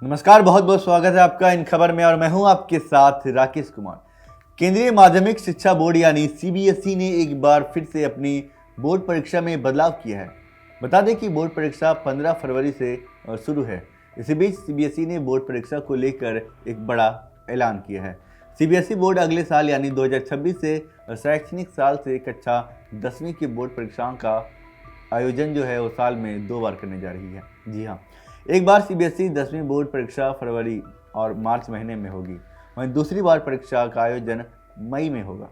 नमस्कार, बहुत बहुत स्वागत है आपका इन खबर में और मैं हूं आपके साथ राकेश कुमार। केंद्रीय माध्यमिक शिक्षा बोर्ड यानी सीबीएसई ने एक बार फिर से अपनी बोर्ड परीक्षा में बदलाव किया है। बता दें कि बोर्ड परीक्षा 15 फरवरी से शुरू है। इसी बीच सीबीएसई ने बोर्ड परीक्षा को लेकर एक बड़ा ऐलान किया है। सीबीएसई बोर्ड अगले साल यानी 2026 से शैक्षणिक साल से कक्षा 10वीं की बोर्ड परीक्षाओं का आयोजन जो है वो साल में 2 बार करने जा रही है। जी हाँ, एक बार सीबीएसई 10वीं बोर्ड परीक्षा फरवरी और मार्च महीने में होगी, वहीं दूसरी बार परीक्षा का आयोजन मई में होगा।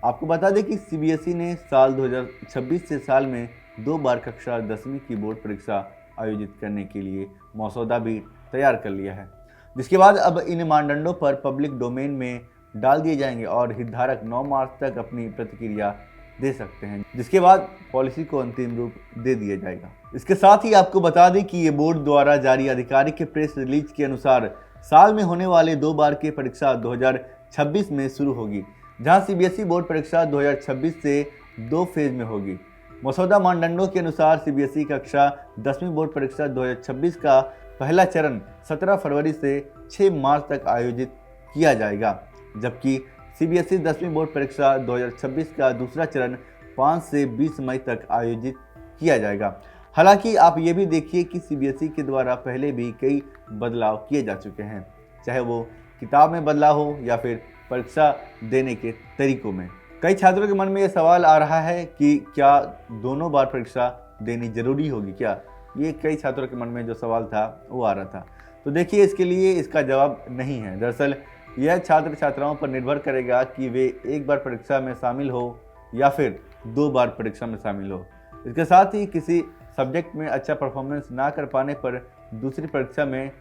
आपको बता दें कि सीबीएसई ने साल 2026 से साल में 2 बार कक्षा 10वीं की बोर्ड परीक्षा आयोजित करने के लिए मसौदा भी तैयार कर लिया है, जिसके बाद अब इन मानदंडों पर पब्लिक डोमेन में डाल दिए जाएंगे और हितधारक 9 मार्च तक अपनी प्रतिक्रिया दे सकते हैं, जिसके बाद पॉलिसी को अंतिम रूप दे दिया जाएगा। इसके साथ ही आपको बता दें कि ये बोर्ड द्वारा जारी आधिकारिक प्रेस रिलीज के अनुसार साल में होने वाले 2 बार की परीक्षा 2026 में शुरू होगी, जहां सीबीएसई बोर्ड परीक्षा 2026 से 2 फेज में होगी। मसौदा मानदंडों के अनुसार सीबीएसई कक्षा 10वीं बोर्ड परीक्षा 2026 का पहला चरण 17 फरवरी से 6 मार्च तक आयोजित किया जाएगा, जबकि सीबीएसई 10वीं बोर्ड परीक्षा 2026 का दूसरा चरण 5 से 20 मई तक आयोजित किया जाएगा। हालांकि आप ये भी देखिए कि सीबीएसई के द्वारा पहले भी कई बदलाव किए जा चुके हैं, चाहे वो किताब में बदलाव हो या फिर परीक्षा देने के तरीकों में। कई छात्रों के मन में ये सवाल आ रहा है कि क्या दोनों बार परीक्षा देनी जरूरी होगी क्या? ये कई छात्रों के मन में जो सवाल था वो आ रहा था। तो देखिए, इसके लिए इसका जवाब नहीं है। दरअसल यह छात्र छात्राओं पर निर्भर करेगा कि वे एक बार परीक्षा में शामिल हो या फिर 2 बार परीक्षा में शामिल हो। इसके साथ ही किसी सब्जेक्ट में अच्छा परफॉर्मेंस ना कर पाने पर दूसरी परीक्षा में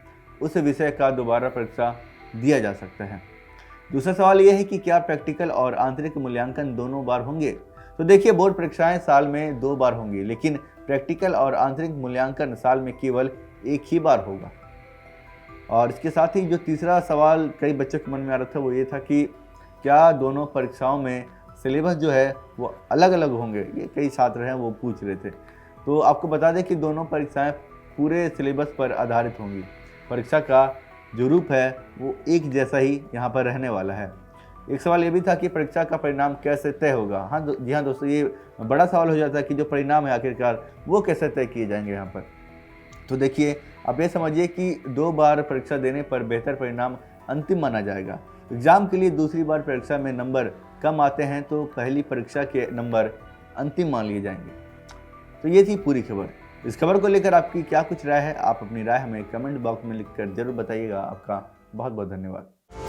उस विषय का दोबारा परीक्षा दिया जा सकता है। दूसरा सवाल यह है कि क्या प्रैक्टिकल और आंतरिक मूल्यांकन दोनों बार होंगे? तो देखिए, बोर्ड परीक्षाएं साल में 2 बार होंगी, लेकिन प्रैक्टिकल और आंतरिक मूल्यांकन साल में केवल एक ही बार होगा। और इसके साथ ही जो तीसरा सवाल कई बच्चों के मन में आ रहा था वो ये था कि क्या दोनों परीक्षाओं में सिलेबस जो है वो अलग अलग होंगे? ये कई छात्र हैं वो पूछ रहे थे। तो आपको बता दें कि दोनों परीक्षाएं पूरे सिलेबस पर आधारित होंगी। परीक्षा का जो रूप है वो एक जैसा ही यहाँ पर रहने वाला है। एक सवाल ये भी था कि परीक्षा का परिणाम कैसे तय होगा। जी हाँ दोस्तों, ये बड़ा सवाल हो जाता है कि जो परिणाम है आखिरकार वो कैसे तय किए जाएंगे यहाँ पर। तो देखिए, आप ये समझिए कि 2 बार परीक्षा देने पर बेहतर परिणाम अंतिम माना जाएगा। एग्जाम के लिए दूसरी बार परीक्षा में नंबर कम आते हैं तो पहली परीक्षा के नंबर अंतिम मान लिए जाएंगे। तो ये थी पूरी खबर। इस खबर को लेकर आपकी क्या कुछ राय है? आप अपनी राय हमें कमेंट बॉक्स में लिखकर जरूर बताइएगा। आपका बहुत बहुत धन्यवाद।